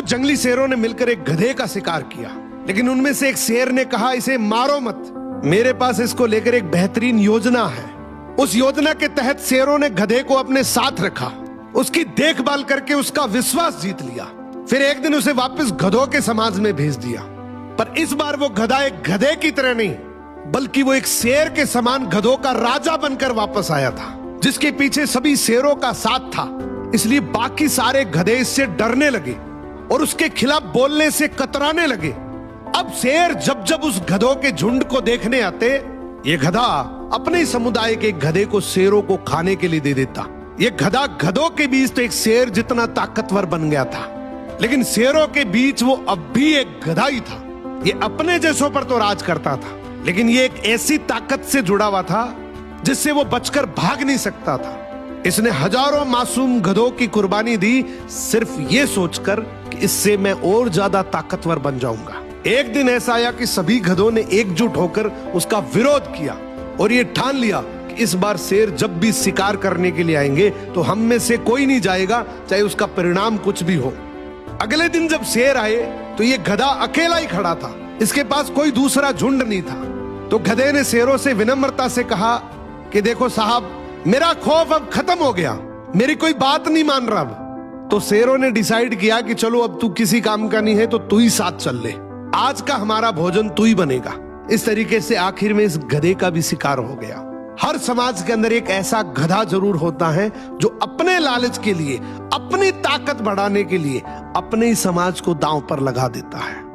जंगली शेरों ने मिलकर एक गधे का शिकार किया, लेकिन उनमें से एक शेर ने कहा, इसे मारो मत, मेरे पास इसको लेकर एक बेहतरीन योजना है। उस योजना के तहत शेरों ने गधे को अपने साथ रखा, उसकी देखभाल करके उसका विश्वास जीत लिया। फिर एक दिन उसे वापस गधों के समाज में भेज दिया, पर इस बार वो गधा एक गधे की तरह नहीं, बल्कि वो एक शेर के समान गधों का राजा बनकर वापस आया था, जिसके पीछे सभी शेरों का साथ था। इसलिए बाकी सारे गधे इससे डरने लगे और उसके खिलाफ बोलने से कतराने लगे। अब शेर जब जब उस गधों के झुंड को देखने आते, ये गधा अपने ही समुदाय के गधे को शेरों को खाने के लिए दे देता। ये गधा गधों के बीच तो एक शेर जितना ताकतवर बन गया था, लेकिन शेरों के बीच वो अब भी एक गधा ही था। ये अपने जैसों पर तो राज करता था, लेकिन ये एक ऐसी ताकत से जुड़ा हुआ था जिससे वो बचकर भाग नहीं सकता था। इसने हजारों मासूम गधों की कुर्बानी दी, सिर्फ ये सोचकर कि इससे मैं और ज्यादा ताकतवर बन जाऊंगा। एक दिन ऐसा आया कि सभी गधों ने एकजुट होकर उसका विरोध किया और ये ठान लिया कि इस बार शेर जब भी शिकार करने के लिए आएंगे तो हम में से कोई नहीं जाएगा, चाहे उसका परिणाम कुछ भी हो। अगले दिन जब शेर आए तो ये गधा अकेला ही खड़ा था, इसके पास कोई दूसरा झुंड नहीं था। तो गधे ने शेरों से विनम्रता से कहा कि देखो साहब, मेरा खौफ अब खत्म हो गया, मेरी कोई बात नहीं मान रहा अब। तो शेरों ने डिसाइड किया कि चलो अब तू किसी काम का नहीं है तो तू ही साथ चल ले, आज का हमारा भोजन तू ही बनेगा। इस तरीके से आखिर में इस गधे का भी शिकार हो गया। हर समाज के अंदर एक ऐसा गधा जरूर होता है जो अपने लालच के लिए, अपनी ताकत बढ़ाने के लिए अपने ही समाज को दांव पर लगा देता है।